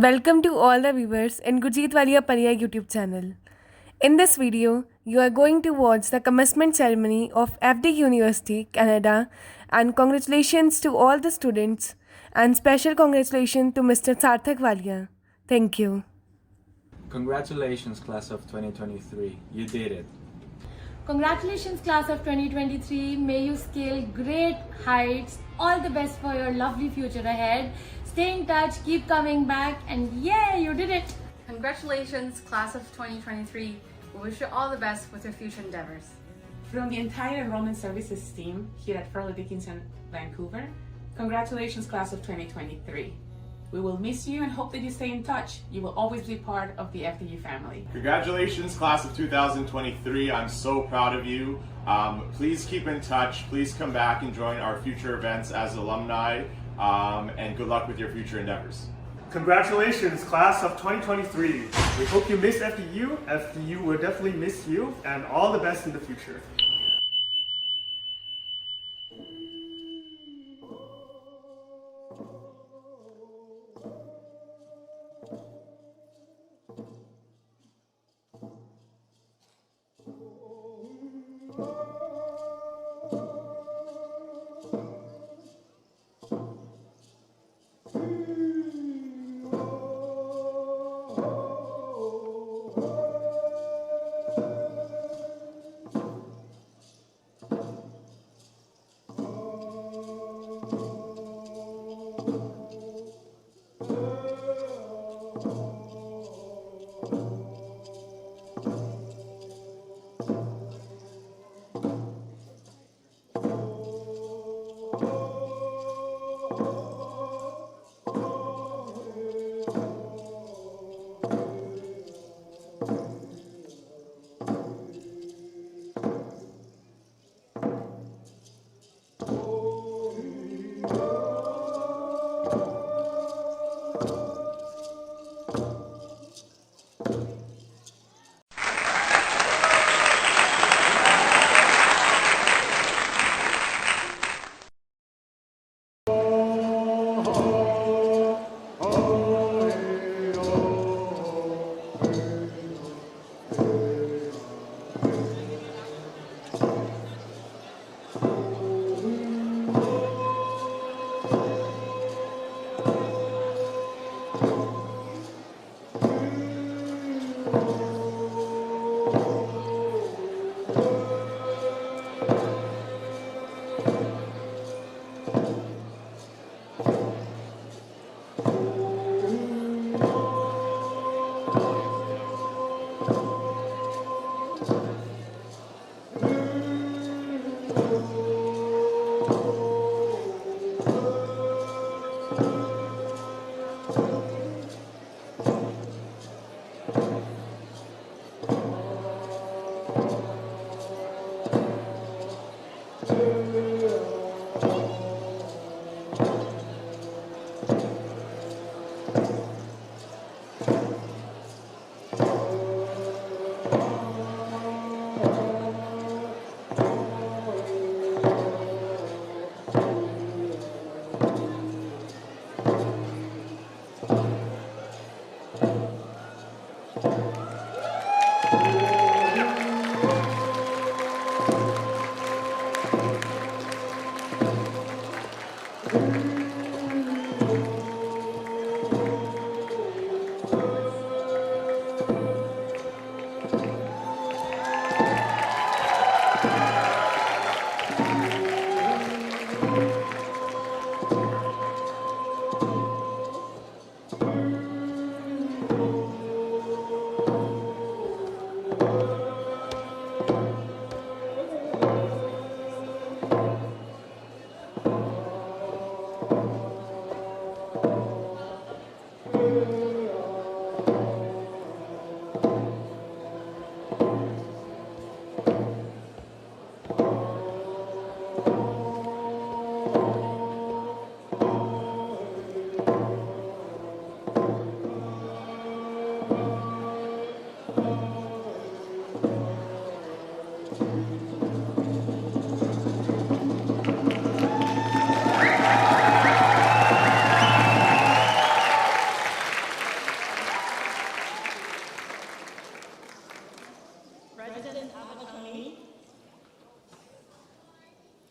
Welcome to all the viewers in Gurjeet Walia YouTube channel. In this video, you are going to watch the commencement ceremony of FD University, Canada, and congratulations to all the students and special congratulations to Mr. Sarthak Walia. Thank you. Congratulations, class of 2023. You did it. Congratulations, class of 2023. May you scale great heights. All the best for your lovely future ahead. Stay in touch, keep coming back, and yeah, you did it. Congratulations, class of 2023. We wish you all the best with your future endeavors. From the entire Enrollment Services team here at Fairleigh Dickinson, Vancouver, congratulations, class of 2023. We will miss you and hope that you stay in touch. You will always be part of the FDU family. Congratulations, class of 2023. I'm so proud of you. Please keep in touch. Please come back and join our future events as alumni. And good luck with your future endeavors. Congratulations, class of 2023. We hope you miss FDU. FDU will definitely miss you, and all the best in the future.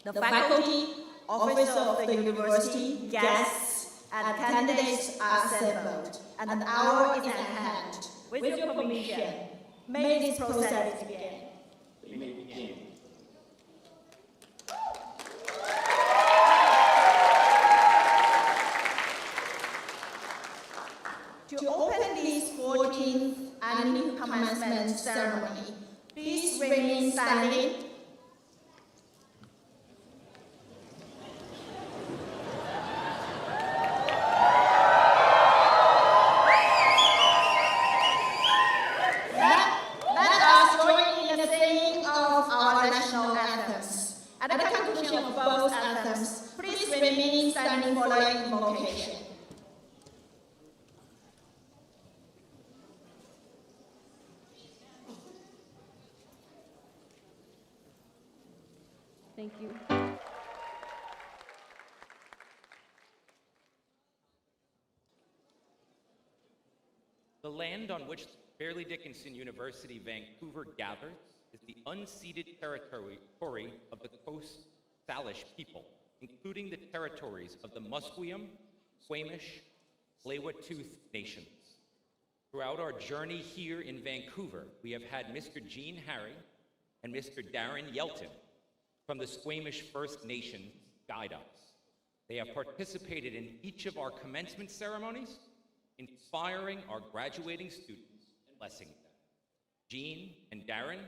the faculty, officers of the university, guests, and candidates are assembled, and an hour is at hand. With your permission, may this process begin. We may begin. To open this 14th annual commencement ceremony, please remain standing. Let us join in the singing of our national anthems. At the conclusion of both anthems, please remain standing for the invocation. Thank you. The land on which Fairleigh Dickinson University, Vancouver gathers is the unceded territory of the Coast Salish people, including the territories of the Musqueam, Squamish, Tsleil-Waututh nations. Throughout our journey here in Vancouver, we have had Mr. Gene Harry and Mr. Darren Yelton from the Squamish First Nation guide us. They have participated in each of our commencement ceremonies, inspiring our graduating students and blessing them. Gene and Darren,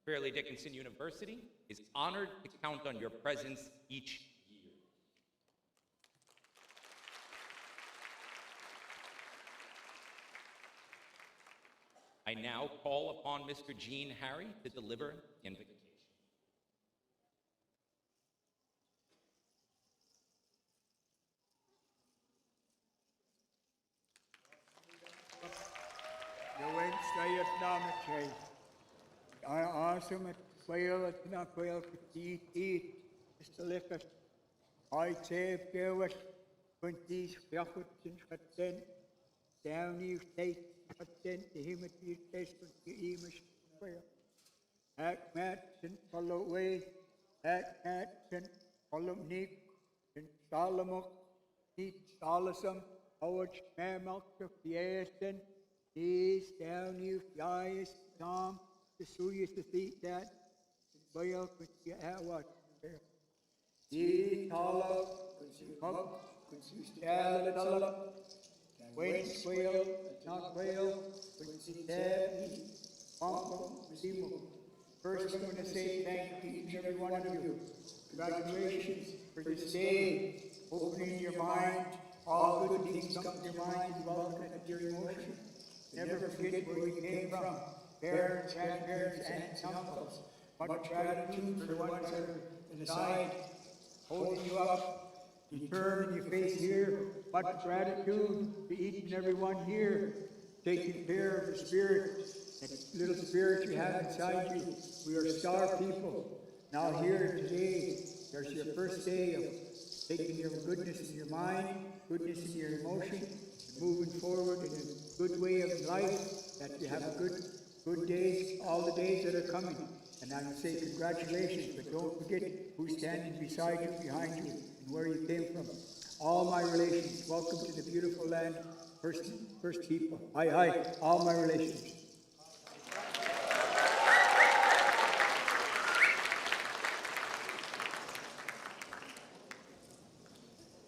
Fairleigh Dickinson University is honored to count on your presence each year. I now call upon Mr. Gene Harry to deliver the invocation. I awesome at quail at not quail to eat. Mr. Licker. I save Gilwit when these Yakuts and Shutten down you take Shutten to him at the test of the Emish quail. At Matson follow way, at Matson follow Nick and Solomon, Neat Solasum, Howard Mammoth of the Aston. These down you flies, Tom, the Suyas to feet that, well, could you have what? These hollow, could you hug, could you stab it all? When quail, not quail, could you stab me? Uncle, Simo. First, I'm going to say thank you to each and every one of you. Congratulations for this day, opening your mind. All good things come to your mind, welcome at your emotion. Never forget where you came from. Parents, grandparents, aunts, uncles. Much gratitude for the ones that are in the side, holding you up. You turn and you face here. Much gratitude to each and every one here, taking care of the spirit, that little spirit you have inside you. We are star people. Now here today, there's your first day of taking your goodness in your mind, goodness in your emotion, moving forward in a good way of life, that you have a good days, all the days that are coming. And I would say congratulations, but don't forget who's standing beside you, behind you, and where you came from. All my relations, welcome to the beautiful land, first people. Hi, all my relations.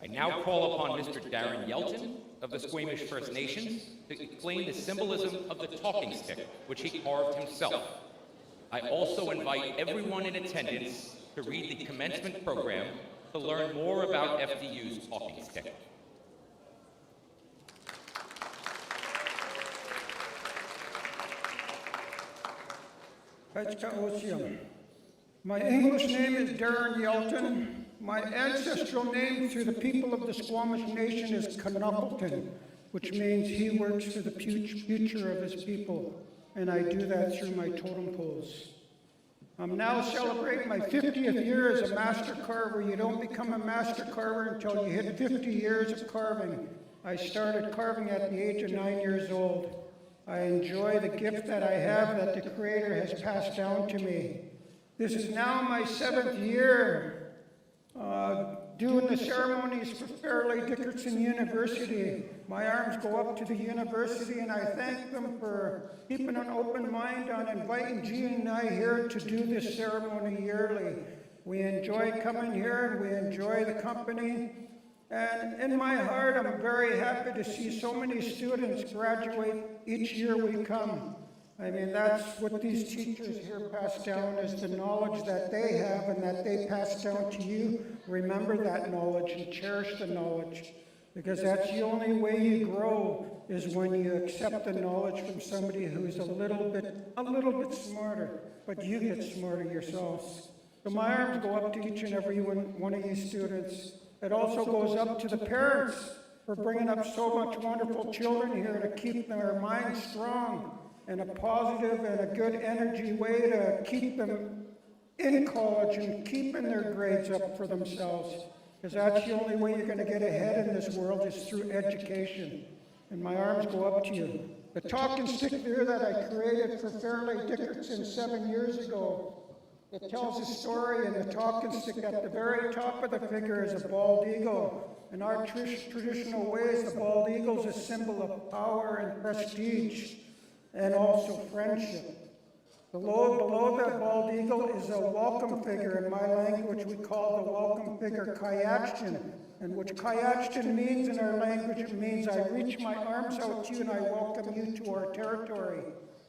I now call upon Mr. Darren Yelton of the Squamish First Nations to explain the symbolism of the talking stick, which he carved himself. I also invite everyone in attendance to read the commencement program to learn more about FDU's talking stick. My English name is Darren Yelton. My ancestral name through the people of the Squamish Nation is Knuckleton, which means he works for the future of his people, and I do that through my totem poles. I'm now celebrating my 50th year as a master carver. You don't become a master carver until you hit 50 years of carving. I started carving at the age of 9 years old. I enjoy the gift that I have that the Creator has passed down to me. This is now my 7th year doing the ceremonies for Fairleigh Dickinson University. My arms go up to the university, and I thank them for keeping an open mind on inviting Jean and I here to do this ceremony yearly. We enjoy coming here, and we enjoy the company. And in my heart, I'm very happy to see so many students graduate each year we come. I mean, that's what these teachers here pass down, is the knowledge that they have and that they pass down to you. Remember that knowledge and cherish the knowledge, because that's the only way you grow, is when you accept the knowledge from somebody who's a little bit smarter, but you get smarter yourselves. So my arms go up to each and every one of you students. It also goes up to the parents for bringing up so much wonderful children here to keep their minds strong and a positive and a good energy way to keep them in college and keeping their grades up for themselves. Because that's the only way you're going to get ahead in this world, is through education. And my arms go up to you. The talking stick there that I created for Fairleigh Dickinson 7 years ago, it tells a story, and the talking stick at the very top of the figure is a bald eagle. In our traditional ways, the bald eagle is a symbol of power and prestige, and also friendship. Below the bald eagle is a welcome figure. In my language, we call the welcome figure Kayachtin, and which Kayachtin means in our language, it means I reach my arms out to you and I welcome you to our territory.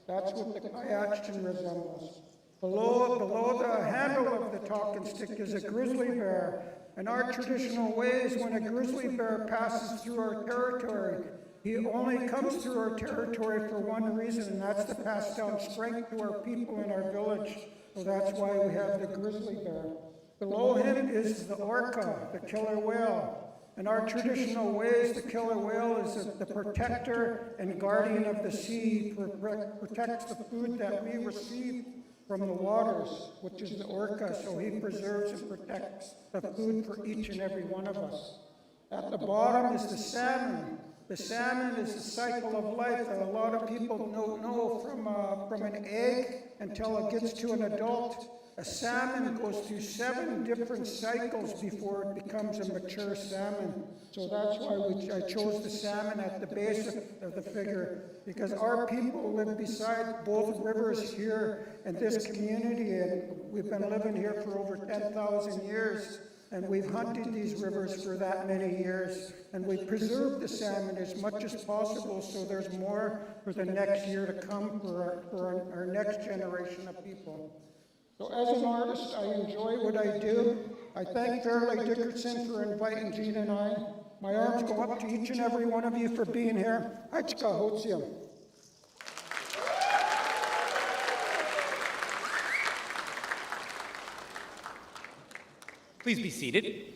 That's what the Kayachtin resembles. Below the handle of the talking stick is a grizzly bear. In our traditional ways, when a grizzly bear passes through our territory, he only comes through our territory for one reason, and that's to pass down strength to our people in our village. So that's why we have the grizzly bear. Below him is the orca, the killer whale. In our traditional ways, the killer whale is the protector and guardian of the sea. He protects the food that we receive from the waters, which is the orca, so he preserves and protects the food for each and every one of us. At the bottom is the salmon. The salmon is the cycle of life that a lot of people don't know from an egg until it gets to an adult. A salmon goes through 7 different cycles before it becomes a mature salmon. So that's why I chose the salmon at the base of the figure, because our people live beside both rivers here in this community, and we've been living here for over 10,000 years. And we've hunted these rivers for that many years, and we've preserved the salmon as much as possible, so there's more for the next year to come for our next generation of people. So as an artist, I enjoy what I do. I thank Fairleigh Dickinson for inviting Jean and I. My arms go up to each and every one of you for being here. Aichka Hotsiam. Please be seated.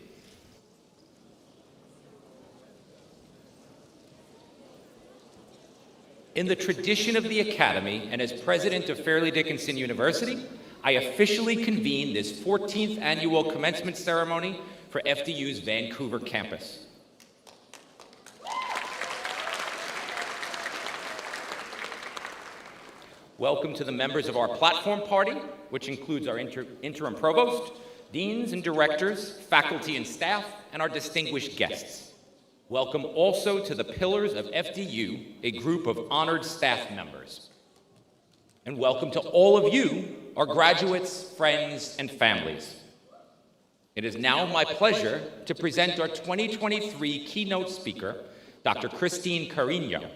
In the tradition of the Academy, and as president of Fairleigh Dickinson University, I officially convene this 14th annual commencement ceremony for FDU's Vancouver campus. Welcome to the members of our platform party, which includes our interim provost, deans and directors, faculty and staff, and our distinguished guests. Welcome also to the pillars of FDU, a group of honored staff members. And welcome to all of you, our graduates, friends, and families. It is now my pleasure to present our 2023 keynote speaker, Dr. Christine Carino.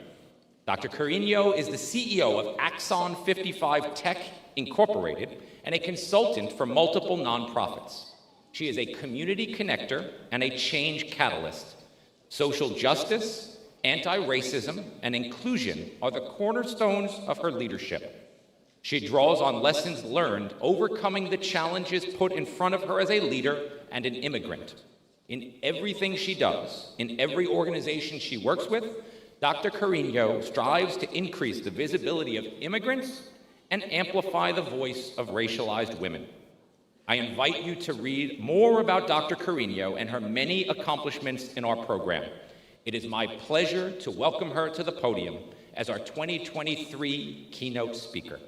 Dr. Carino is the CEO of Axon 55 Tech, Incorporated, and a consultant for multiple nonprofits. She is a community connector and a change catalyst. Social justice, anti-racism, and inclusion are the cornerstones of her leadership. She draws on lessons learned overcoming the challenges put in front of her as a leader and an immigrant. In everything she does, in every organization she works with, Dr. Carino strives to increase the visibility of immigrants and amplify the voice of racialized women. I invite you to read more about Dr. Carino and her many accomplishments in our program. It is my pleasure to welcome her to the podium as our 2023 keynote speaker.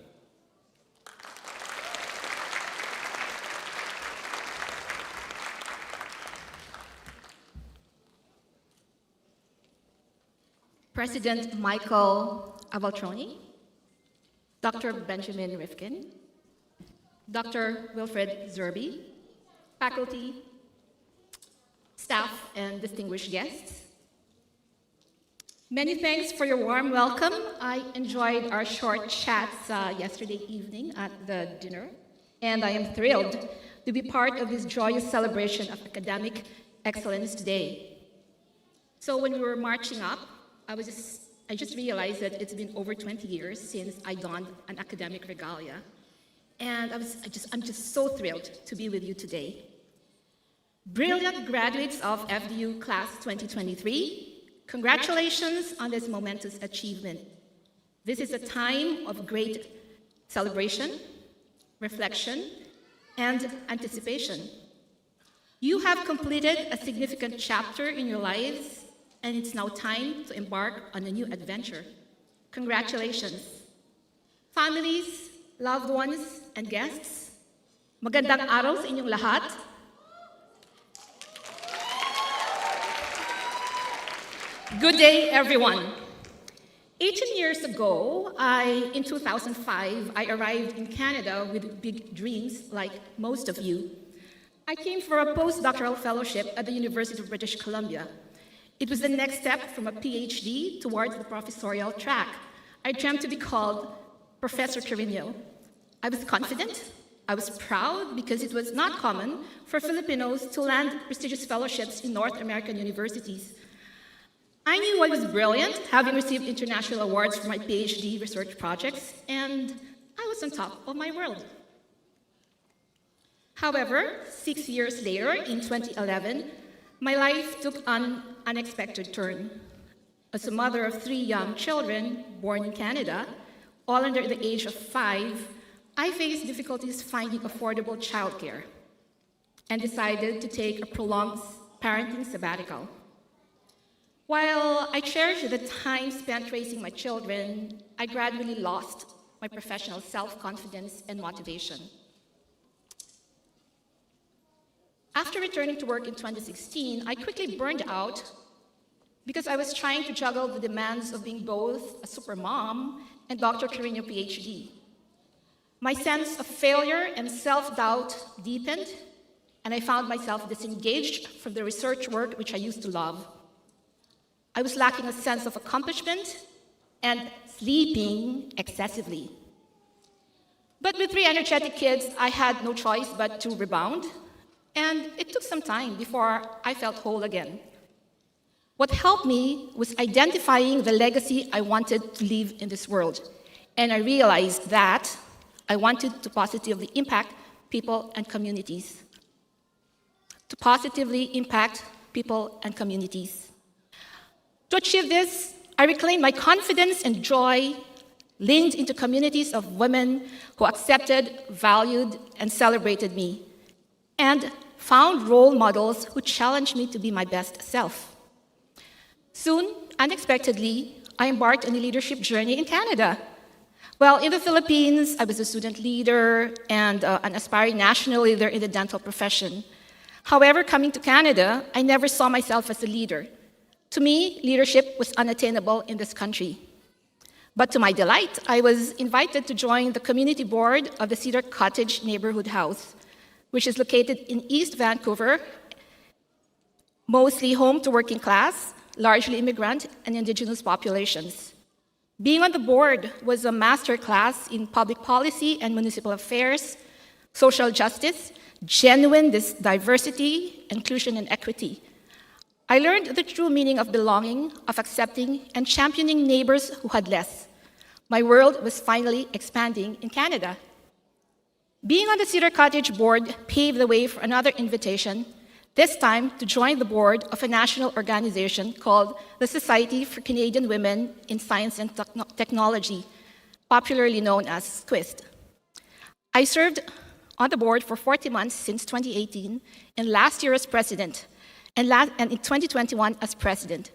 President Michael Avaltroni, Dr. Benjamin Rifkin, Dr. Wilfred Zerby, faculty, staff, and distinguished guests. Many thanks for your warm welcome. I enjoyed our short chats yesterday evening at the dinner, and I am thrilled to be part of this joyous celebration of academic excellence today. So when we were marching up, I just realized that it's been over 20 years since I donned an academic regalia, and I'm just so thrilled to be with you today. Brilliant graduates of FDU Class 2023, congratulations on this momentous achievement. This is a time of great celebration, reflection, and anticipation. You have completed a significant chapter in your lives, and it's now time to embark on a new adventure. Congratulations. Families, loved ones, and guests, magandang araw sa inyong lahat. Good day, everyone. 18 years ago, in 2005, I arrived in Canada with big dreams, like most of you. I came for a postdoctoral fellowship at the University of British Columbia. It was the next step from a PhD towards the professorial track. I dreamt to be called Professor Carino. I was confident, I was proud, because it was not common for Filipinos to land prestigious fellowships in North American universities. I knew I was brilliant, having received international awards for my PhD research projects, and I was on top of my world. However, 6 years later, in 2011, my life took an unexpected turn. As a mother of 3 young children born in Canada, all under the age of 5, I faced difficulties finding affordable childcare and decided to take a prolonged parenting sabbatical. While I cherish the time spent raising my children, I gradually lost my professional self-confidence and motivation. After returning to work in 2016, I quickly burned out because I was trying to juggle the demands of being both a supermom and Dr. Carino PhD. My sense of failure and self-doubt deepened, and I found myself disengaged from the research work which I used to love. I was lacking a sense of accomplishment and sleeping excessively. But with 3 energetic kids, I had no choice but to rebound, and it took some time before I felt whole again. What helped me was identifying the legacy I wanted to leave in this world, and I realized that I wanted to positively impact people and communities. To positively impact people and communities. To achieve this, I reclaimed my confidence and joy, leaned into communities of women who accepted, valued, and celebrated me, and found role models who challenged me to be my best self. Soon, unexpectedly, I embarked on a leadership journey in Canada. Well, in the Philippines, I was a student leader and an aspiring national leader in the dental profession. However, coming to Canada, I never saw myself as a leader. To me, leadership was unattainable in this country. But to my delight, I was invited to join the community board of the Cedar Cottage Neighborhood House, which is located in East Vancouver, mostly home to working class, largely immigrant and Indigenous populations. Being on the board was a master class in public policy and municipal affairs, social justice, genuine diversity, inclusion, and equity. I learned the true meaning of belonging, of accepting, and championing neighbors who had less. My world was finally expanding in Canada. Being on the Cedar Cottage board paved the way for another invitation, this time to join the board of a national organization called the Society for Canadian Women in Science and Technology, popularly known as SQUIST. I served on the board for 40 months since 2018, and last year as president, and in 2021 as president.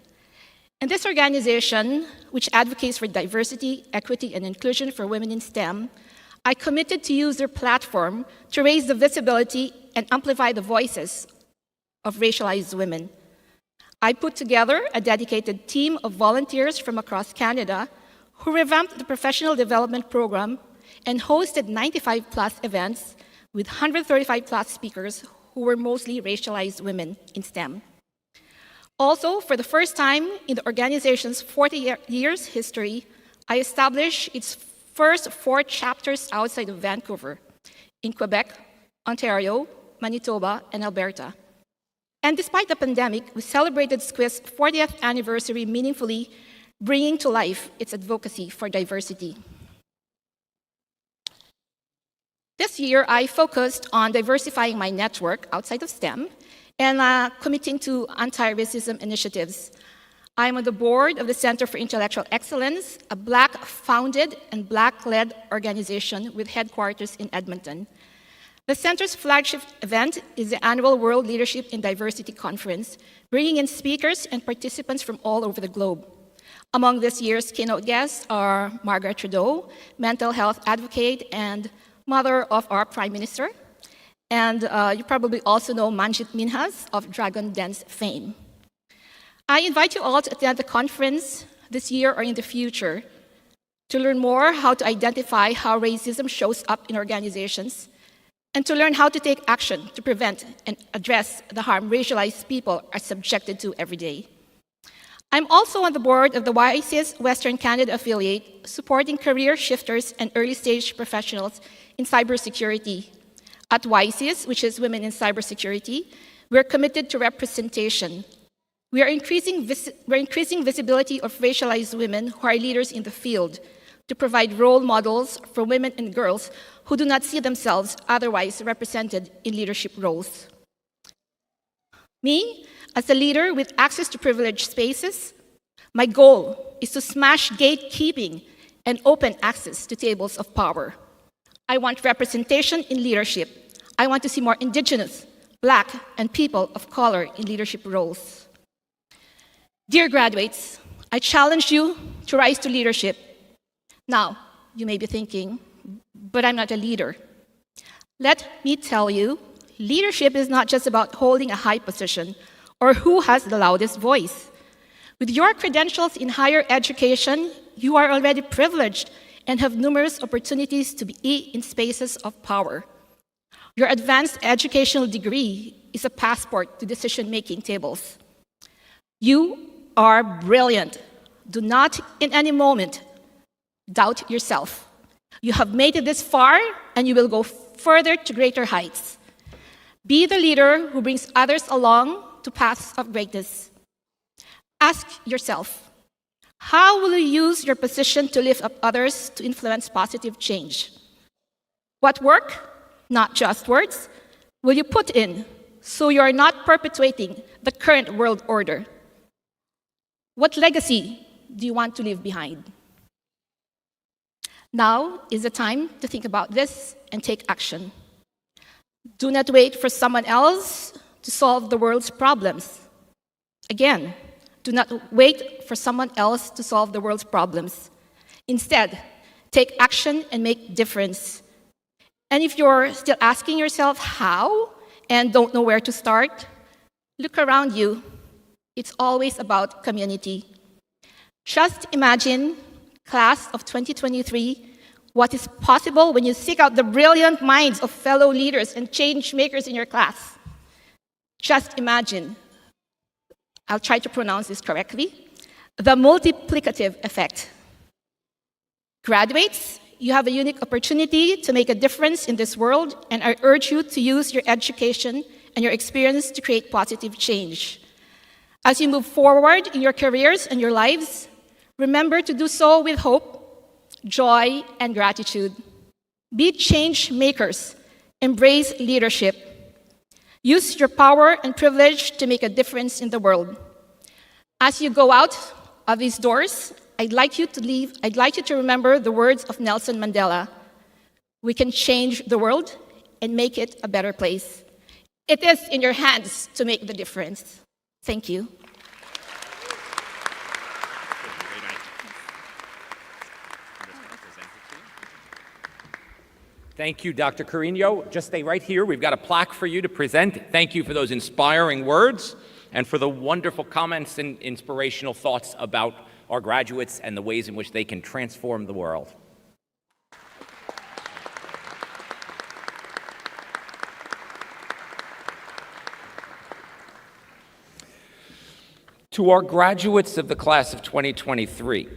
And this organization, which advocates for diversity, equity, and inclusion for women in STEM, I committed to use their platform to raise the visibility and amplify the voices of racialized women. I put together a dedicated team of volunteers from across Canada who revamped the professional development program and hosted 95-plus events with 135-plus speakers who were mostly racialized women in STEM. Also, for the first time in the organization's 40 years history, I established its first 4 chapters outside of Vancouver, in Quebec, Ontario, Manitoba, and Alberta. And despite the pandemic, we celebrated SQUIS's 40th anniversary meaningfully, bringing to life its advocacy for diversity. This year, I focused on diversifying my network outside of STEM and committing to anti-racism initiatives. I'm on the board of the Center for Intellectual Excellence, a Black-founded and Black-led organization with headquarters in Edmonton. The Center's flagship event is the annual World Leadership in Diversity Conference, bringing in speakers and participants from all over the globe. Among this year's keynote guests are Margaret Trudeau, mental health advocate and mother of our Prime Minister, and you probably also know Manjit Minhas of Dragon Dance fame. I invite you all to attend the conference this year or in the future to learn more how to identify how racism shows up in organizations and to learn how to take action to prevent and address the harm racialized people are subjected to every day. I'm also on the board of the YCS Western Canada affiliate, supporting career shifters and early-stage professionals in cybersecurity. At YCS, which is Women in Cybersecurity, we're committed to representation. We are increasing visibility of racialized women who are leaders in the field to provide role models for women and girls who do not see themselves otherwise represented in leadership roles. Me, as a leader with access to privileged spaces, my goal is to smash gatekeeping and open access to tables of power. I want representation in leadership. I want to see more Indigenous, Black, and people of color in leadership roles. Dear graduates, I challenge you to rise to leadership. Now, you may be thinking, but I'm not a leader. Let me tell you, leadership is not just about holding a high position or who has the loudest voice. With your credentials in higher education, you are already privileged and have numerous opportunities to be in spaces of power. Your advanced educational degree is a passport to decision-making tables. You are brilliant. Do not in any moment doubt yourself. You have made it this far, and you will go further to greater heights. Be the leader who brings others along to paths of greatness. Ask yourself, how will you use your position to lift up others to influence positive change? What work, not just words, will you put in so you are not perpetuating the current world order? What legacy do you want to leave behind? Now is the time to think about this and take action. Do not wait for someone else to solve the world's problems. Again, do not wait for someone else to solve the world's problems. Instead, take action and make difference. And if you're still asking yourself how and don't know where to start, look around you. It's always about community. Just imagine, class of 2023, what is possible when you seek out the brilliant minds of fellow leaders and change makers in your class. Just imagine, I'll try to pronounce this correctly, the multiplicative effect. Graduates, you have a unique opportunity to make a difference in this world, and I urge you to use your education and your experience to create positive change. As you move forward in your careers and your lives, remember to do so with hope, joy, and gratitude. Be change makers. Embrace leadership. Use your power and privilege to make a difference in the world. As you go out of these doors, I'd like you to remember the words of Nelson Mandela. We can change the world and make it a better place. It is in your hands to make the difference. Thank you. Thank you, Dr. Carino. Just stay right here. We've got a plaque for you to present. Thank you for those inspiring words. and for the wonderful comments and inspirational thoughts about our graduates and the ways in which they can transform the world. To our graduates of the class of 2023,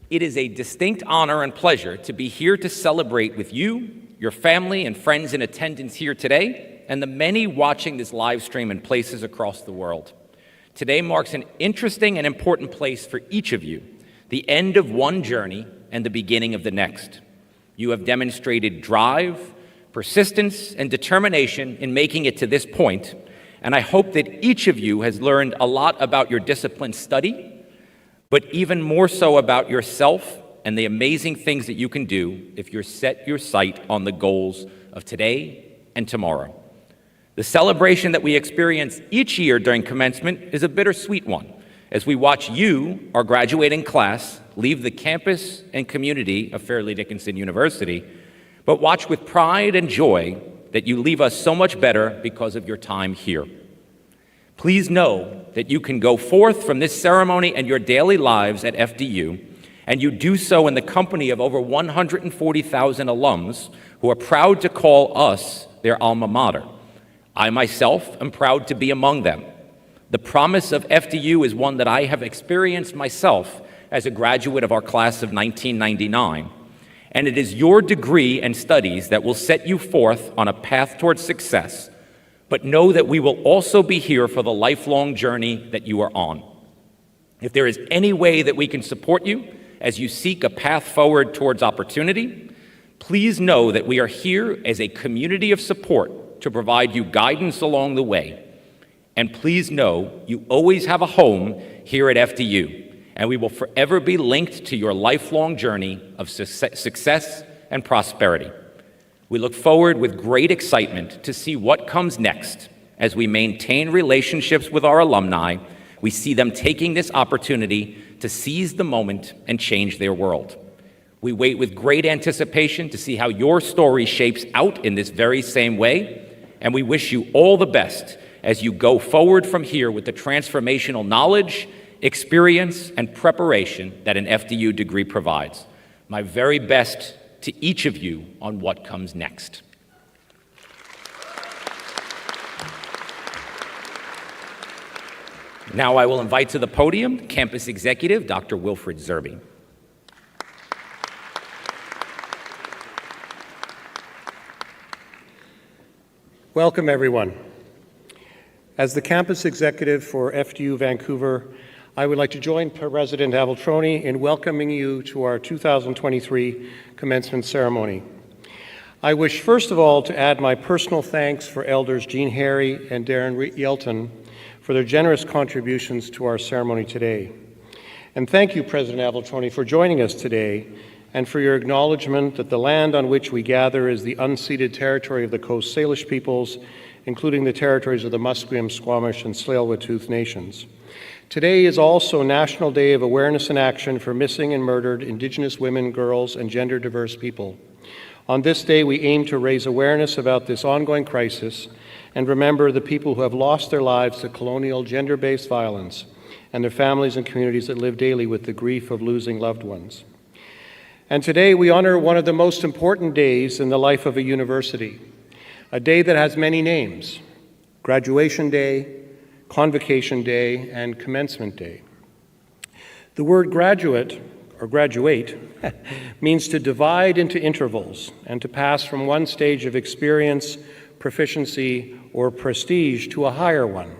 it is a distinct honor and pleasure to be here to celebrate with you, your family and friends in attendance here today, and the many watching this live stream in places across the world. Today marks an interesting and important place for each of you, the end of one journey and the beginning of the next. You have demonstrated drive, persistence, and determination in making it to this point, and I hope that each of you has learned a lot about your disciplined study, but even more so about yourself and the amazing things that you can do if you set your sight on the goals of today and tomorrow. The celebration that we experience each year during commencement is a bittersweet one, as we watch you, our graduating class, leave the campus and community of Fairleigh Dickinson University, but watch with pride and joy that you leave us so much better because of your time here. Please know that you can go forth from this ceremony and your daily lives at FDU, and you do so in the company of over 140,000 alums who are proud to call us their alma mater. I myself am proud to be among them. The promise of FDU is one that I have experienced myself as a graduate of our class of 1999. And it is your degree and studies that will set you forth on a path towards success, but know that we will also be here for the lifelong journey that you are on. If there is any way that we can support you as you seek a path forward towards opportunity, please know that we are here as a community of support to provide you guidance along the way. And please know you always have a home here at FDU. And we will forever be linked to your lifelong journey of success and prosperity. We look forward with great excitement to see what comes next as we maintain relationships with our alumni. We see them taking this opportunity to seize the moment and change their world. We wait with great anticipation to see how your story shapes out in this very same way, and we wish you all the best as you go forward from here with the transformational knowledge, experience, and preparation that an FDU degree provides. My very best to each of you on what comes next. Now I will invite to the podium Campus Executive Dr. Wilfred Zerbe. Welcome, everyone. As the Campus Executive for FDU Vancouver, I would like to join President Aveltroni in welcoming you to our 2023 commencement ceremony. I wish, first of all, to add my personal thanks for Elders Jean Harry and Darren Yelton for their generous contributions to our ceremony today. And thank you, President Aveltroni, for joining us today and for your acknowledgement that the land on which we gather is the unceded territory of the Coast Salish peoples, including the territories of the Musqueam, Squamish, and Tsleil-Waututh nations. Today is also National Day of Awareness and Action for Missing and Murdered Indigenous Women, Girls, and Gender-Diverse People. On this day, we aim to raise awareness about this ongoing crisis and remember the people who have lost their lives to colonial gender-based violence and their families and communities that live daily with the grief of losing loved ones. And today, we honor one of the most important days in the life of a university, a day that has many names: Graduation Day, Convocation Day, and Commencement Day. The word graduate, or graduate, means to divide into intervals and to pass from one stage of experience, proficiency, or prestige to a higher one.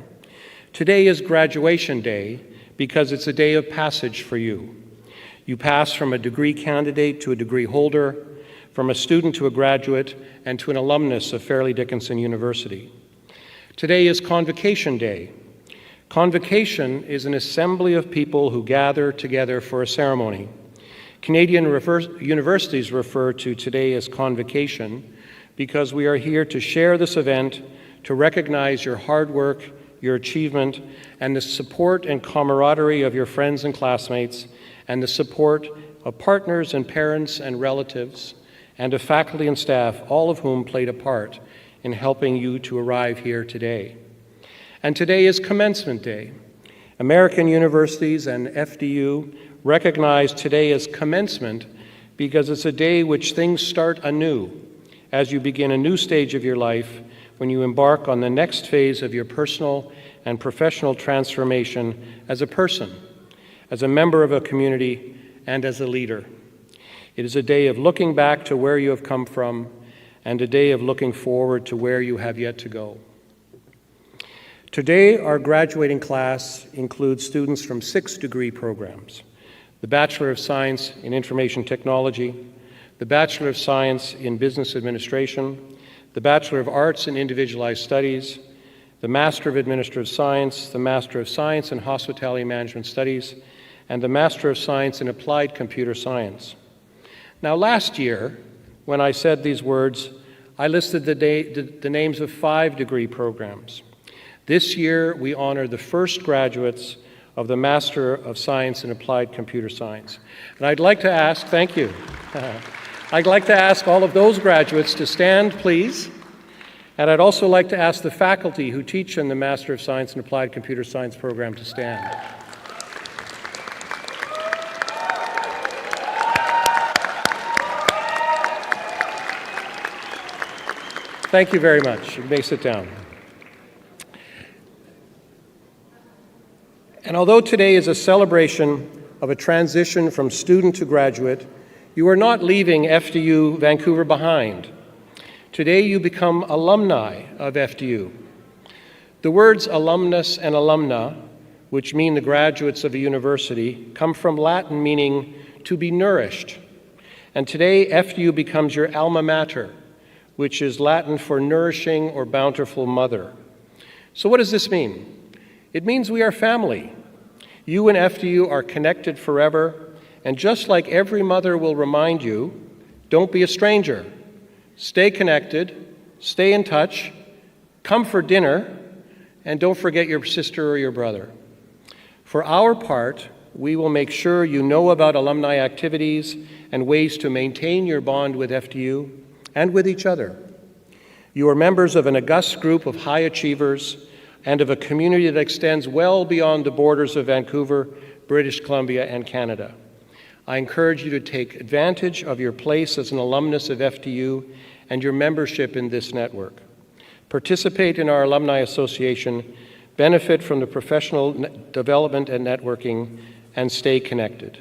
Today is Graduation Day because it's a day of passage for you. You pass from a degree candidate to a degree holder, from a student to a graduate, and to an alumnus of Fairleigh Dickinson University. Today is Convocation Day. Convocation is an assembly of people who gather together for a ceremony. Canadian universities refer to today as Convocation because we are here to share this event, to recognize your hard work, your achievement, and the support and camaraderie of your friends and classmates, and the support of partners and parents and relatives, and of faculty and staff, all of whom played a part in helping you to arrive here today. And today is Commencement Day. American universities and FDU recognize today as commencement because it's a day which things start anew as you begin a new stage of your life when you embark on the next phase of your personal and professional transformation as a person, as a member of a community, and as a leader. It is a day of looking back to where you have come from and a day of looking forward to where you have yet to go. Today, our graduating class includes students from 6 degree programs: the Bachelor of Science in Information Technology, the Bachelor of Science in Business Administration, the Bachelor of Arts in Individualized Studies, the Master of Administrative Science, the Master of Science in Hospitality Management Studies, and the Master of Science in Applied Computer Science. Now, last year, when I said these words, I listed the names of 5 degree programs. This year, we honor the first graduates of the Master of Science in Applied Computer Science. And I'd like to ask, thank you. I'd like to ask all of those graduates to stand, please. And I'd also like to ask the faculty who teach in the Master of Science in Applied Computer Science program to stand. Thank you very much. You may sit down. And although today is a celebration of a transition from student to graduate, you are not leaving FDU Vancouver behind. Today you become alumni of FDU. The words alumnus and alumna, which mean the graduates of a university, come from Latin meaning to be nourished. And today FDU becomes your alma mater, which is Latin for nourishing or bountiful mother. So what does this mean? It means we are family. You and FDU are connected forever, and just like every mother will remind you, don't be a stranger. Stay connected, stay in touch, come for dinner, and don't forget your sister or your brother. For our part, we will make sure you know about alumni activities and ways to maintain your bond with FDU and with each other. You are members of an august group of high achievers and of a community that extends well beyond the borders of Vancouver, British Columbia, and Canada. I encourage you to take advantage of your place as an alumnus of FDU and your membership in this network. Participate in our Alumni Association, benefit from the professional development and networking, and stay connected.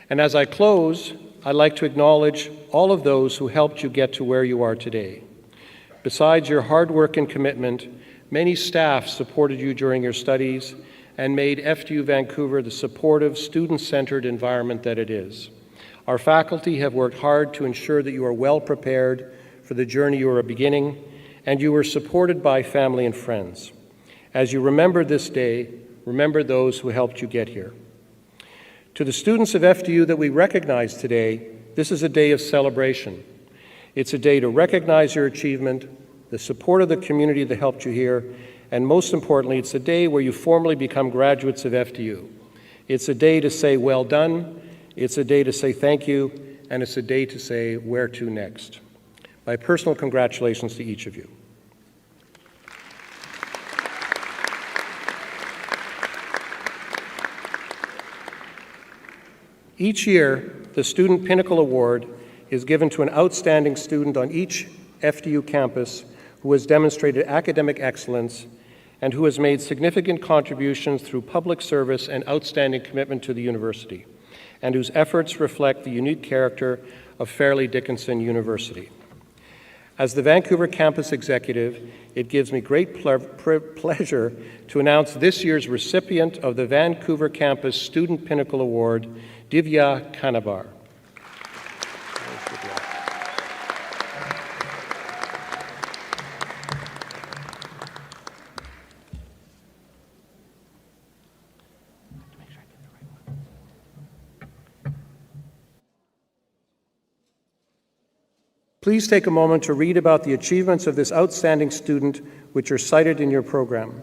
And as I close, I'd like to acknowledge all of those who helped you get to where you are today. Besides your hard work and commitment, many staff supported you during your studies and made FDU Vancouver the supportive, student-centered environment that it is. Our faculty have worked hard to ensure that you are well prepared for the journey you are beginning, and you are supported by family and friends. As you remember this day, remember those who helped you get here. To the students of FDU that we recognize today, this is a day of celebration. It's a day to recognize your achievement, the support of the community that helped you here, and most importantly, it's a day where you formally become graduates of FDU. It's a day to say well done, it's a day to say thank you, and it's a day to say where to next. My personal congratulations to each of you. Each year, the Student Pinnacle Award is given to an outstanding student on each FDU campus who has demonstrated academic excellence and who has made significant contributions through public service and outstanding commitment to the university, and whose efforts reflect the unique character of Fairleigh Dickinson University. As the Vancouver campus executive, it gives me great pleasure to announce this year's recipient of the Vancouver Campus Student Pinnacle Award, Divya Kanabar. Please take a moment to read about the achievements of this outstanding student, which are cited in your program.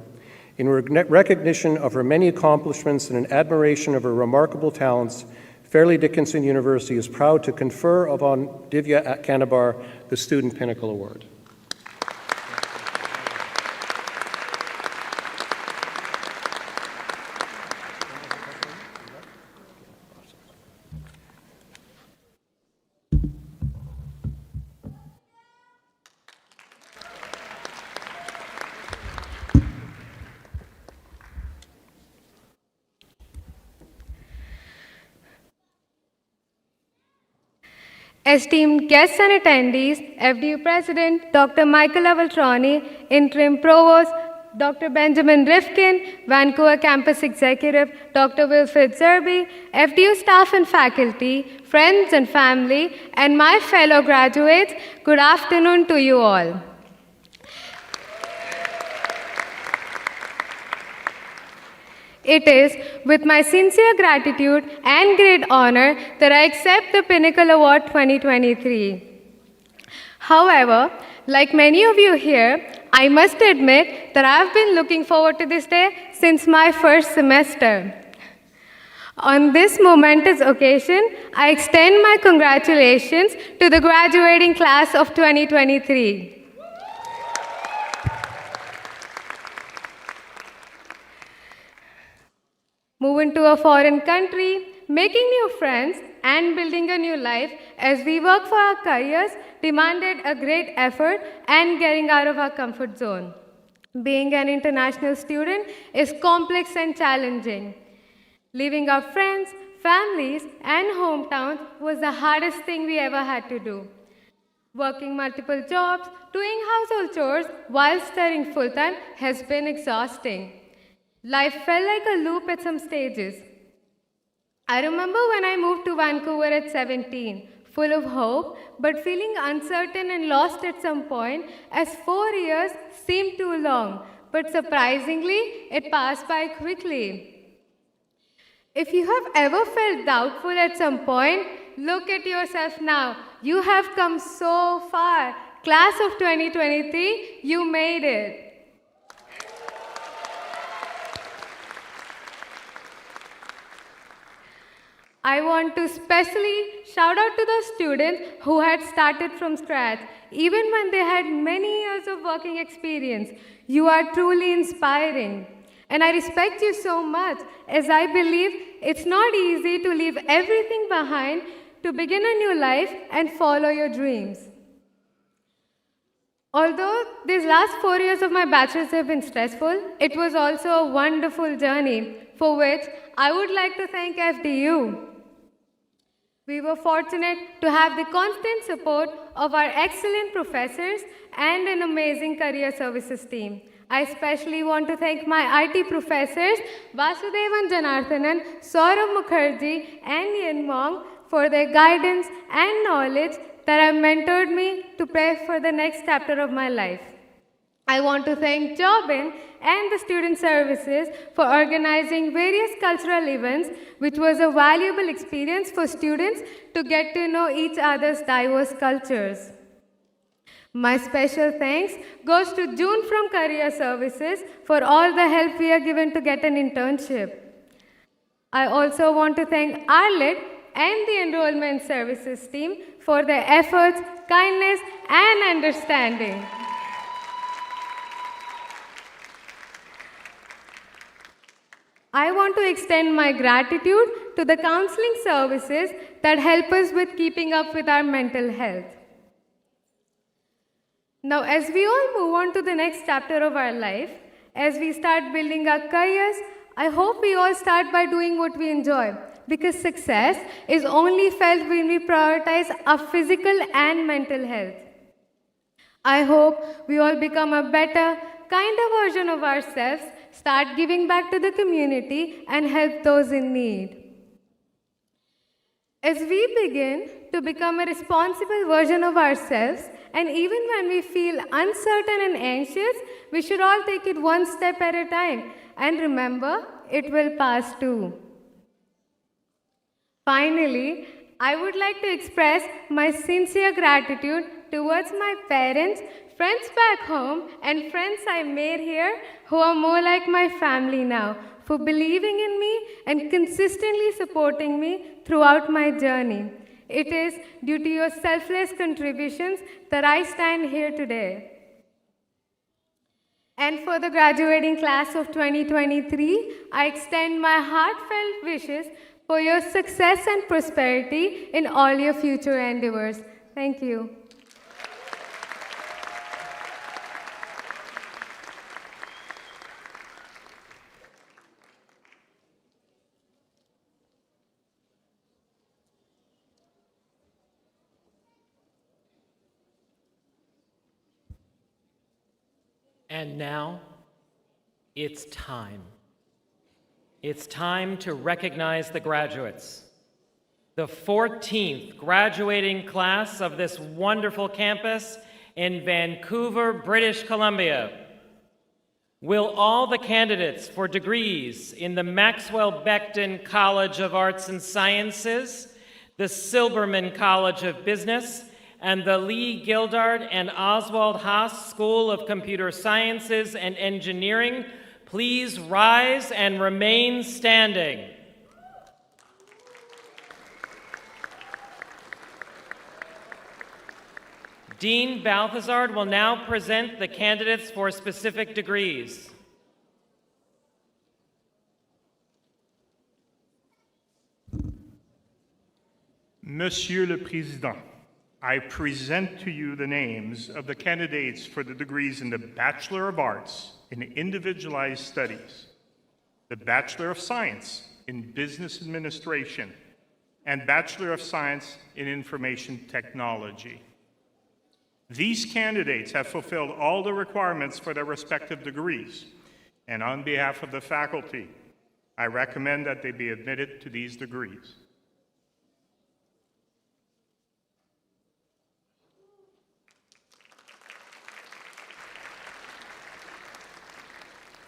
In recognition of her many accomplishments and in admiration of her remarkable talents, Fairleigh Dickinson University is proud to confer upon Divya Kanabar the Student Pinnacle Award. Esteemed guests and attendees, FDU President Dr. Michael Avaltroni, Interim Provost Dr. Benjamin Rifkin, Vancouver Campus Executive Dr. Wilfred Zerby, FDU staff and faculty, friends and family, and my fellow graduates, good afternoon to you all. It is with my sincere gratitude and great honor that I accept the Pinnacle Award 2023. However, like many of you here, I must admit that I've been looking forward to this day since my first semester. On this momentous occasion, I extend my congratulations to the graduating class of 2023. Moving to a foreign country, making new friends, and building a new life as we work for our careers demanded a great effort and getting out of our comfort zone. Being an international student is complex and challenging. Leaving our friends, families, and hometowns was the hardest thing we ever had to do. Working multiple jobs, doing household chores while studying full-time has been exhausting. Life felt like a loop at some stages. I remember when I moved to Vancouver at 17, full of hope, but feeling uncertain and lost at some point, as 4 years seemed too long, but surprisingly, it passed by quickly. If you have ever felt doubtful at some point, look at yourself now. You have come so far. Class of 2023, you made it. I want to especially shout out to those students who had started from scratch, even when they had many years of working experience. You are truly inspiring. And I respect you so much, as I believe it's not easy to leave everything behind to begin a new life and follow your dreams. Although these last 4 years of my bachelor's have been stressful, it was also a wonderful journey, for which I would like to thank FDU. We were fortunate to have the constant support of our excellent professors and an amazing career services team. I especially want to thank my IT professors, Vasudevan Janardhanan, Saurabh Mukherjee, and Yin Mong for their guidance and knowledge that have mentored me to prepare for the next chapter of my life. I want to thank Jobin and the Student Services for organizing various cultural events, which was a valuable experience for students to get to know each other's diverse cultures. My special thanks goes to June from Career Services for all the help we are given to get an internship. I also want to thank Arlet and the Enrollment Services team for their efforts, kindness, and understanding. I want to extend my gratitude to the counseling services that help us with keeping up with our mental health. Now, as we all move on to the next chapter of our life, as we start building our careers, I hope we all start by doing what we enjoy, because success is only felt when we prioritize our physical and mental health. I hope we all become a better, kinder version of ourselves, start giving back to the community, and help those in need. As we begin to become a responsible version of ourselves, and even when we feel uncertain and anxious, we should all take it one step at a time. And remember, it will pass too. Finally, I would like to express my sincere gratitude towards my parents, friends back home, and friends I made here who are more like my family now, for believing in me and consistently supporting me throughout my journey. It is due to your selfless contributions that I stand here today. And for the graduating class of 2023, I extend my heartfelt wishes for your success and prosperity in all your future endeavors. Thank you. And now, it's time. It's time to recognize the graduates. The 14th graduating class of this wonderful campus in Vancouver, British Columbia. Will all the candidates for degrees in the Maxwell Becton College of Arts and Sciences, the Silberman College of Business, and the Lee Gildard and Oswald Haas School of Computer Sciences and Engineering please rise and remain standing? Dean Balthazard will now present the candidates for specific degrees. Monsieur le Président, I present to you the names of the candidates for the degrees in the Bachelor of Arts in Individualized Studies, the Bachelor of Science in Business Administration, and Bachelor of Science in Information Technology. These candidates have fulfilled all the requirements for their respective degrees, and on behalf of the faculty, I recommend that they be admitted to these degrees.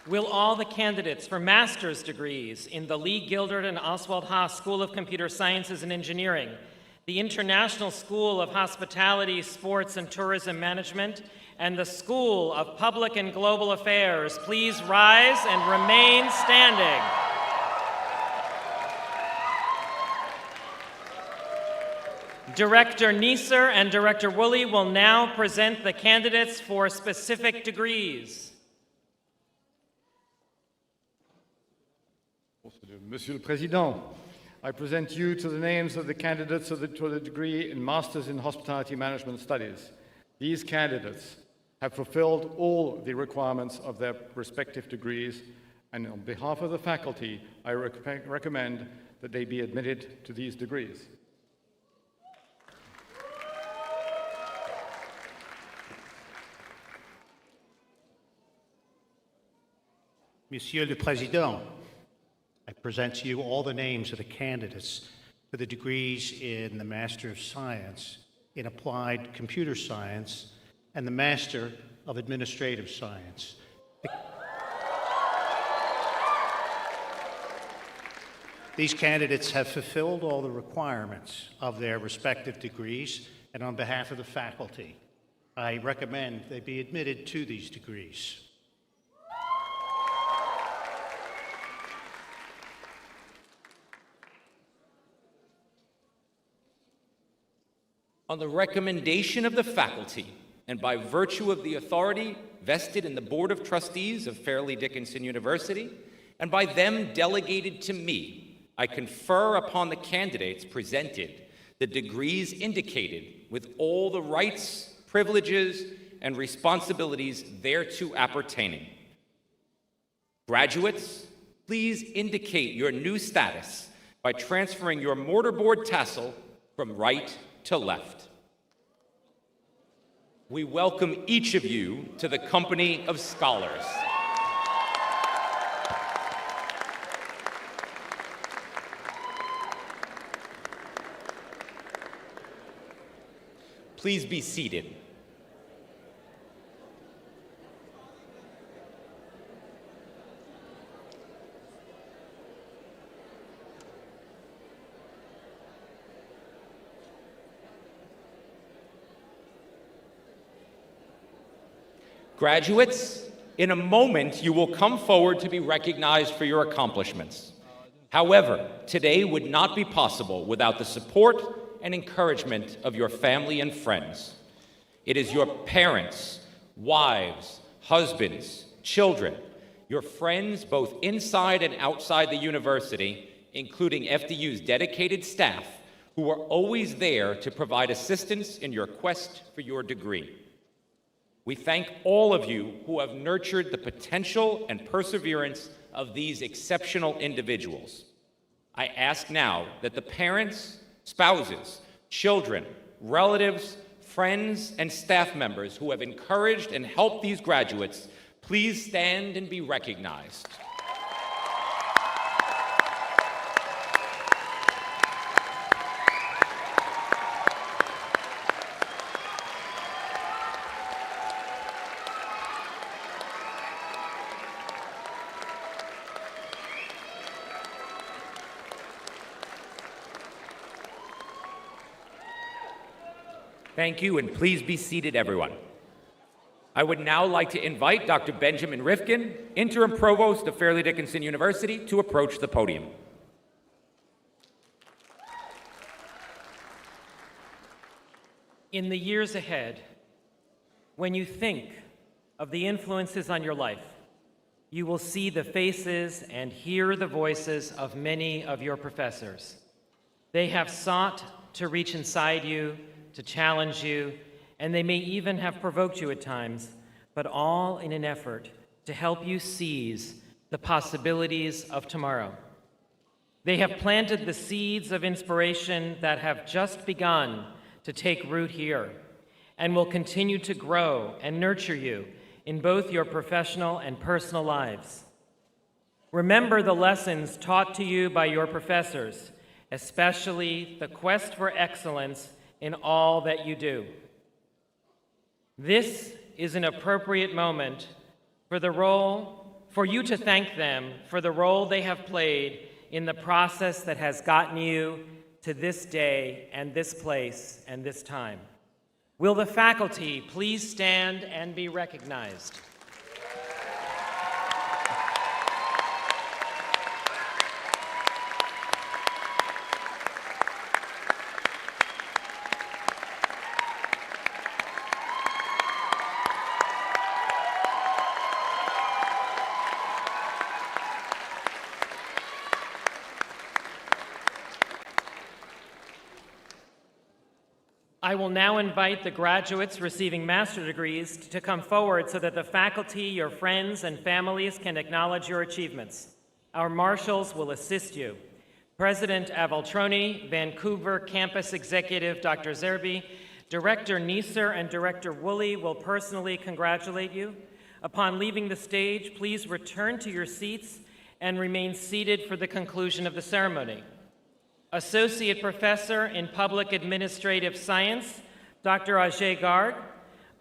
Will all the candidates for master's degrees in the Lee Gildard and Oswald Haas School of Computer Sciences and Engineering, the International School of Hospitality, Sports and Tourism Management, and the School of Public and Global Affairs please rise and remain standing? Director Neeser and Director Woolley will now present the candidates for specific degrees. Monsieur le Président, I present you to the names of the candidates for the degree in Masters in Hospitality Management Studies. These candidates have fulfilled all the requirements of their respective degrees, and on behalf of the faculty, I recommend that they be admitted to these degrees. Monsieur le Président, I present to you all the names of the candidates for the degrees in the Master of Science in Applied Computer Science and the Master of Administrative Science. These candidates have fulfilled all the requirements of their respective degrees, and on behalf of the faculty, I recommend they be admitted to these degrees. On the recommendation of the faculty, and by virtue of the authority vested in the Board of Trustees of Fairleigh Dickinson University, and by them delegated to me, I confer upon the candidates presented the degrees indicated with all the rights, privileges, and responsibilities thereto appertaining. Graduates, please indicate your new status by transferring your mortarboard tassel from right to left. We welcome each of you to the company of scholars. Please be seated. Graduates, in a moment you will come forward to be recognized for your accomplishments. However, today would not be possible without the support and encouragement of your family and friends. It is your parents, wives, husbands, children, your friends both inside and outside the university, including FDU's dedicated staff, who are always there to provide assistance in your quest for your degree. We thank all of you who have nurtured the potential and perseverance of these exceptional individuals. I ask now that the parents, spouses, children, relatives, friends, and staff members who have encouraged and helped these graduates Please stand and be recognized. Thank you, and please be seated, everyone. I would now like to invite Dr. Benjamin Rifkin, Interim Provost of Fairleigh Dickinson University, to approach the podium. In the years ahead, when you think of the influences on your life, you will see the faces and hear the voices of many of your professors. They have sought to reach inside you, to challenge you, and they may even have provoked you at times, but all in an effort to help you seize the possibilities of tomorrow. They have planted the seeds of inspiration that have just begun to take root here and will continue to grow and nurture you in both your professional and personal lives. Remember the lessons taught to you by your professors, especially the quest for excellence in all that you do. This is an appropriate moment for you to thank them for the role they have played in the process that has gotten you to this day and this place and this time. Will the faculty please stand and be recognized? I will now invite the graduates receiving master's degrees to come forward so that the faculty, your friends, and families can acknowledge your achievements. Our marshals will assist you. President Avaltroni, Vancouver Campus Executive Dr. Zerbi, Director Neeser, and Director Woolley will personally congratulate you. Upon leaving the stage, please return to your seats and remain seated for the conclusion of the ceremony. Associate Professor in Public Administrative Science, Dr. Ajay Garg,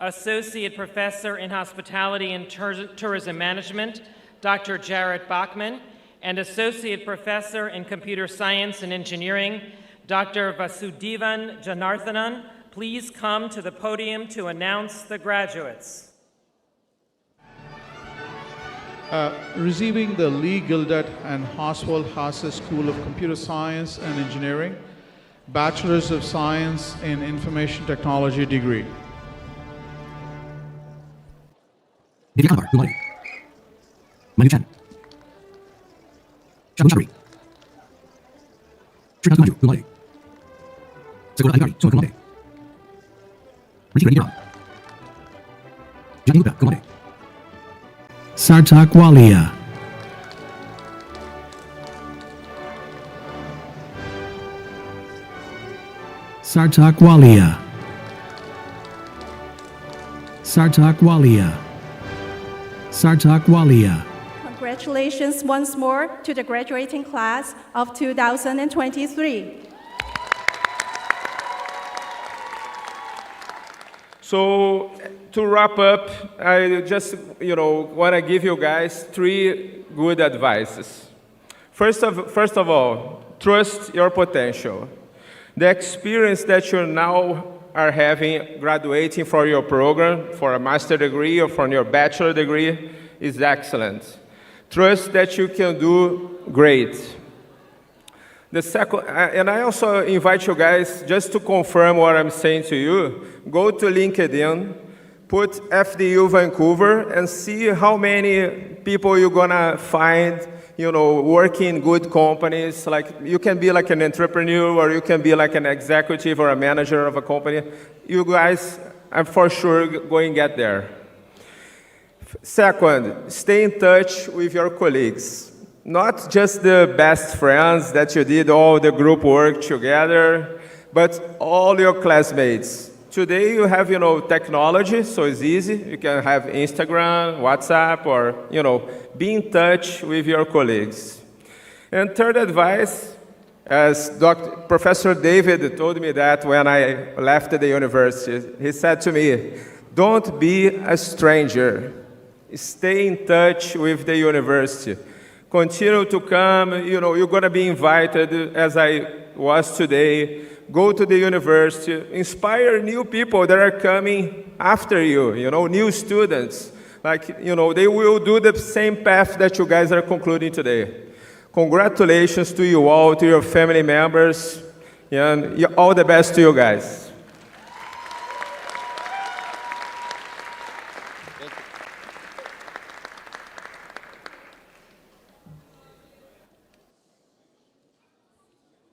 Associate Professor in Hospitality and Tourism Management, Dr. Jarrett Bachman, and Associate Professor in Computer Science and Engineering, Dr. Vasudevan Janarthanan, please come to the podium to announce the graduates. Receiving the Lee Gildet and Oswald Haase School of Computer Science and Engineering, Bachelor's of Science in Information Technology degree. Divya Kamar, good morning. Manu Chan. Shagun Shabri. Shrikant Manju, good morning. Sagura Adhikari, Sumit, good morning. Rishi Rangiram. Jyoti Gupta, good morning. Sarthak Walia. Sarthak Walia. Sarthak Walia. Sarthak Walia. Congratulations once more to the graduating class of 2023. So to wrap up, I just want to give you guys 3 good advices. First of all, trust your potential. The experience that you now are having graduating from your program, for a master's degree or from your bachelor degree, is excellent. Trust that you can do great. The second, and I also invite you guys, just to confirm what I'm saying to you, go to LinkedIn, put FDU Vancouver, and see how many people you're gonna find, working in good companies. Like, you can be like an entrepreneur, or you can be like an executive or a manager of a company. You guys, I'm for sure going to get there. Second, stay in touch with your colleagues. Not just the best friends that you did all the group work together, but all your classmates. today you have, technology, so it's easy. You can have Instagram, WhatsApp, or, be in touch with your colleagues. And third advice, as Professor David told me that when I left the university, he said to me, don't be a stranger. Stay in touch with the university. Continue to come, you're going to be invited, as I was today. Go to the university, inspire new people that are coming after you, new students. They will do the same path that you guys are concluding today. Congratulations to you all, to your family members, and all the best to you guys.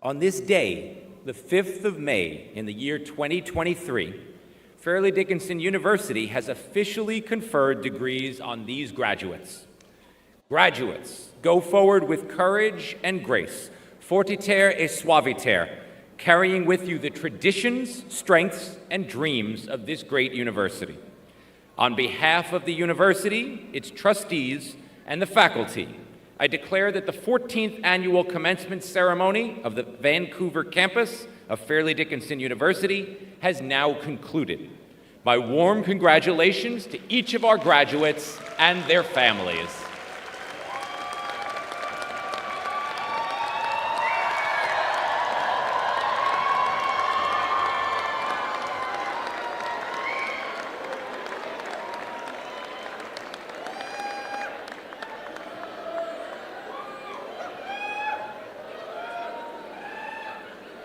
On this day, the 5th of May in the year 2023, Fairleigh Dickinson University has officially conferred degrees on these graduates. Graduates, go forward with courage and grace, fortiter et suaviter, carrying with you the traditions, strengths, and dreams of this great university. On behalf of the university, its trustees, and the faculty, I declare that the 14th annual commencement ceremony of the Vancouver campus of Fairleigh Dickinson University has now concluded. My warm congratulations to each of our graduates and their families.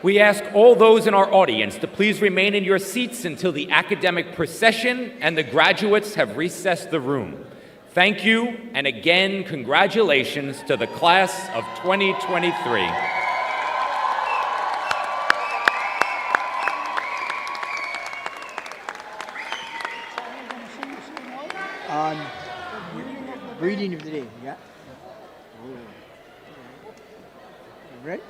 We ask all those in our audience to please remain in your seats until the academic procession and the graduates have recessed the room. Thank you, and again, congratulations to the class of 2023. Reading of the day, yeah? Right?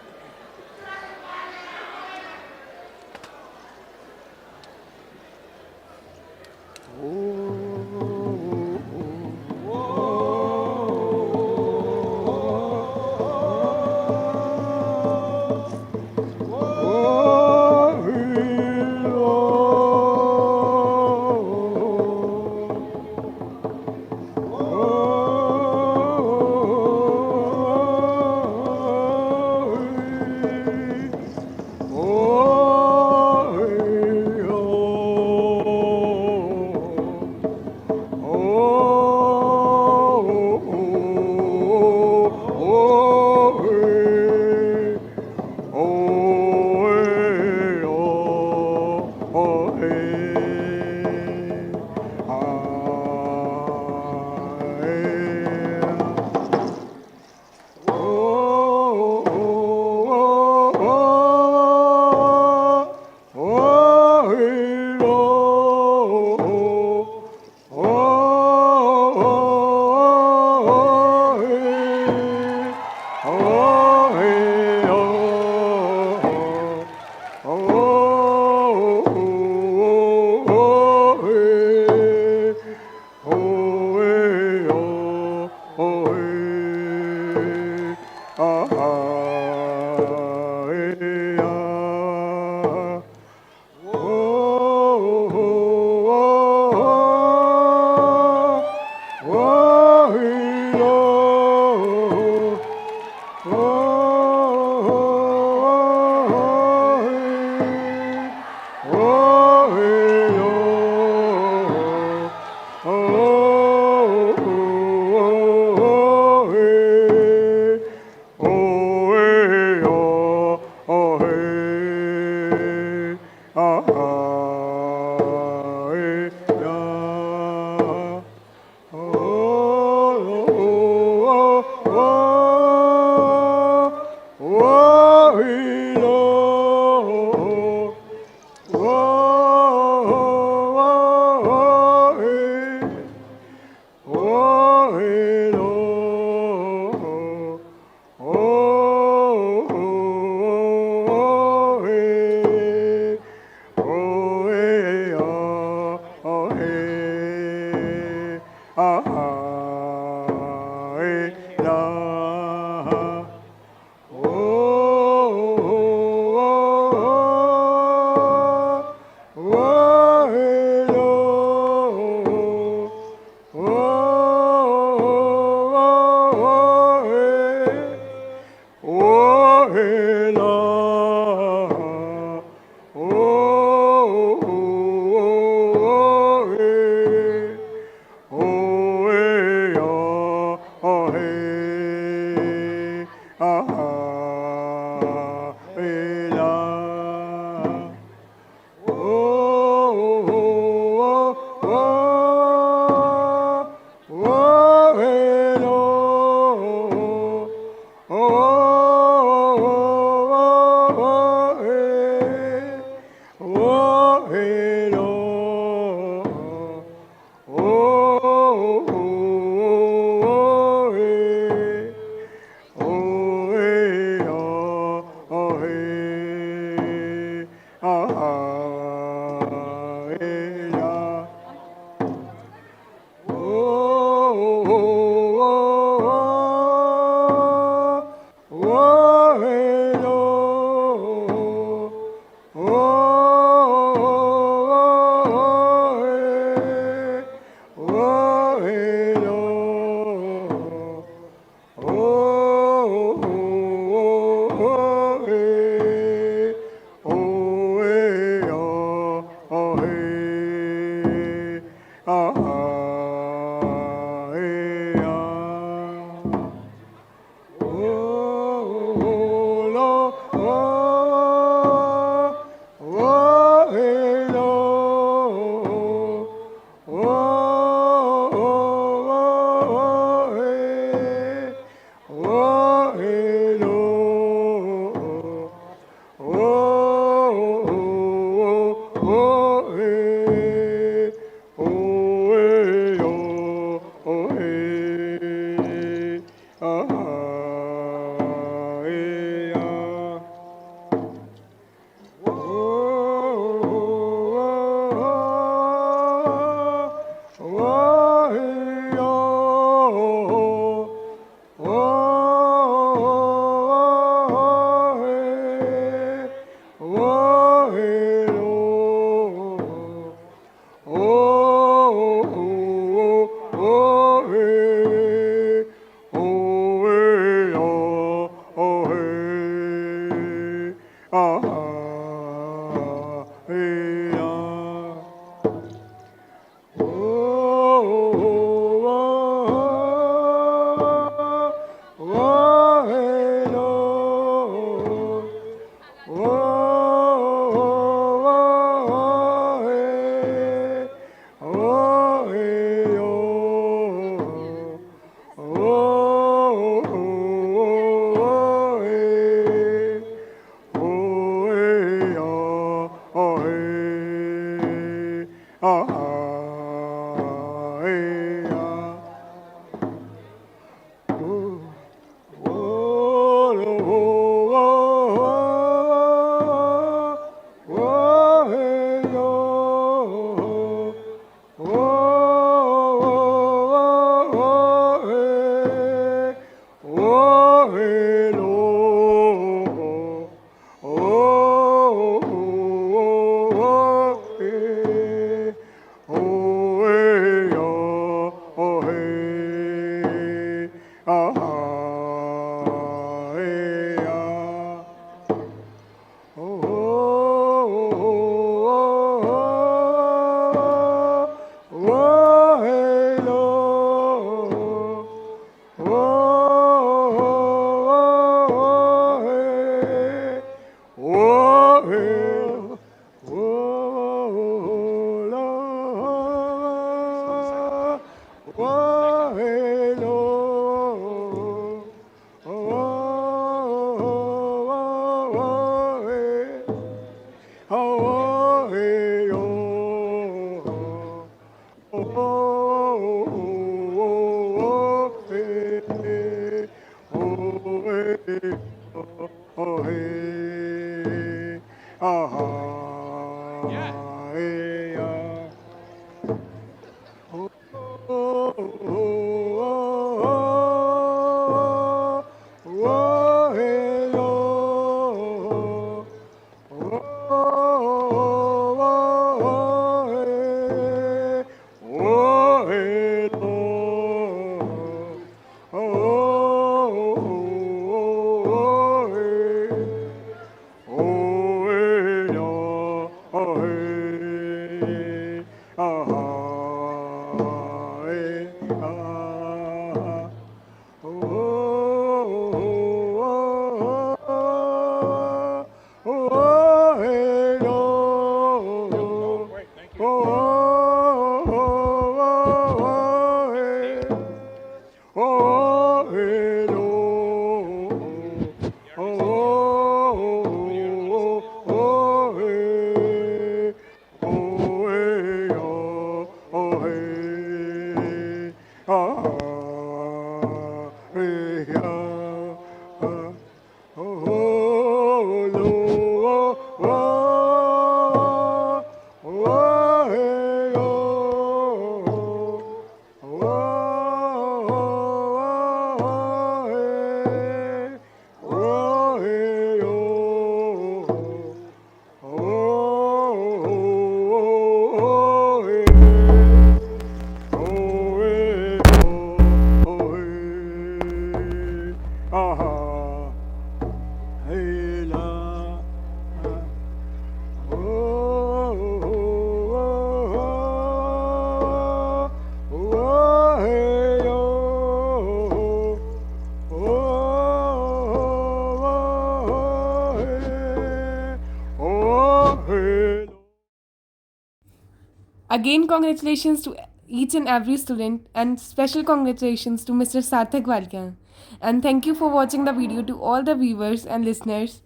Again, congratulations to each and every student, and special congratulations to Mr. Sarthak Walia. And thank you for watching the video to all the viewers and listeners.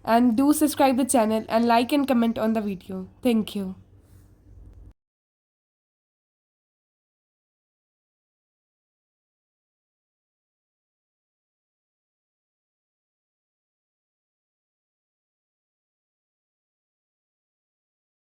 And do subscribe the channel and like and comment on the video. Thank you.